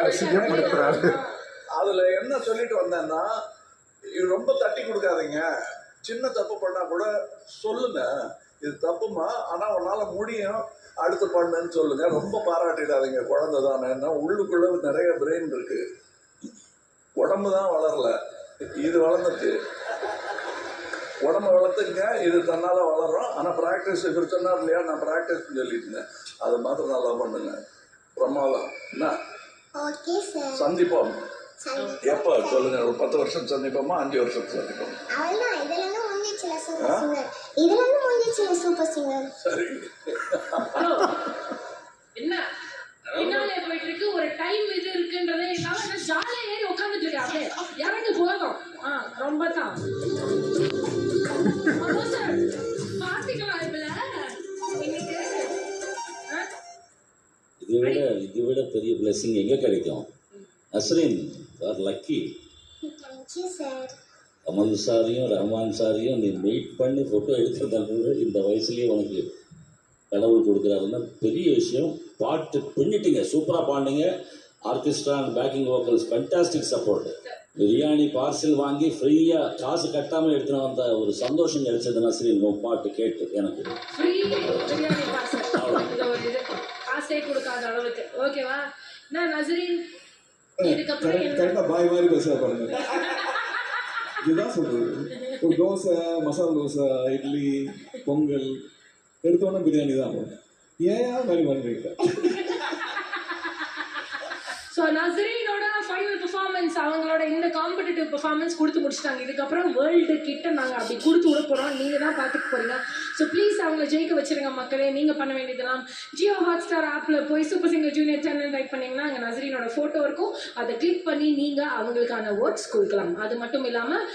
அசிங்கப்படுத்துறாரு. அதுல என்ன சொல்லிட்டு வந்தேன்னா, இது ரொம்ப தட்டி கொடுக்காதீங்க, சின்ன தப்பு பண்ணா கூட சொல்லுங்க, இது தப்புமா, ஆனா உன்னால முடியும், அடுத்து பண்ணுன்னு சொல்லுங்க, ரொம்ப பாராட்டிடாதீங்க, குழந்தை தானேன்னா. உள்ளுக்குள்ள நிறைய பிரெயின் இருக்கு, உடம்பு தான் வளரல, இது வளர்ந்துருக்கு. உடம்பு வளர்த்துங்க, இது தன்னால வளரும். ஆனா பிராக்டிஸ் இப்படி சொன்னார் இல்லையா, நான் பிராக்டிஸ் சொல்லிட்டேன், அது மாத்திரம் நல்லா பண்ணுங்க. பிரமாதம். என்ன சந்திப்போம் எப்ப சொல்லுங்க, ஒரு 10 வருஷம் சந்திப்போமா, 5 வருஷம் சந்திப்போம்? சரி. என்ன பின்னாலே போயிட்டு இருக்கு, ஒரு டைம் இது இருக்குன்றதே இல்லாம நான் ஜாலியா ஏறி உட்காந்துட்டு இருக்கேன். அப்படியே இறங்கு போதும். ரொம்ப தான் பாத்துக்கலாம். இதை விட பெரிய பிளெஸிங் எங்கே கிடைக்கும்? Nasreen are lucky. கமல் சாரையும் ரஹ்மான் சாரையும் நீ வெயிட் பண்ணி ஃபோட்டோ எடுக்கிறதால இந்த வயசுலேயே உனக்கு கடவுள் கொடுக்குறாருன்னா பெரிய விஷயம். பாட்டு பின்னிட்டீங்க, சூப்பராக பாண்டிங்க. Orchestra and backing vocals fantastic support. Biryani parcel வாங்கி ஃப்ரீயாக காசு கட்டாமல் எடுத்துன்னு வந்த ஒரு சந்தோஷம் கிடைச்சது நஸ்ரீன் உன் பாட்டு கேட்டு எனக்கு. காசே கொடுக்காத அளவுக்கு ஓகேவா? நான் நஸ்ரீன் கரெக்டாக பாய் மாதிரி பேசுகிறா பாருங்க. இதுதான் சொல்றது. ஒரு தோசை, மசாலா தோசை, இட்லி, பொங்கல் எடுத்தோன்னே பிரியாணி தான். ஏன் மாதிரி பண்ணுறீங்க? ஸோ நஸ்ரீனோட ஃபைனல் பெர்ஃபார்மன்ஸ், அவங்களோட இந்த காம்படிட்டிவ் பெர்ஃபார்மன்ஸ் கொடுத்து முடிச்சிட்டாங்க. இதுக்கப்புறம் வேர்ல்டு கிட்ட நாங்கள் அப்படி கொடுத்து விட போகிறோம், நீங்கள் தான் பார்த்துக்க போகிறீங்க. ஸோ ப்ளீஸ் அவங்கள ஜெயிக்க வச்சுருங்க மக்களே. நீங்கள் பண்ண வேண்டியதுலாம் ஜியோ ஹாட்ஸ்டார் ஆப்பில் போய் super singer junior channel type பண்ணிங்கன்னா அங்கே நஸ்ரீனோட ஃபோட்டோ இருக்கும், அதை கிளிக் பண்ணி நீங்கள் அவங்களுக்கான வேர்ட்ஸ் கொடுக்கலாம். அது மட்டும் இல்லாமல்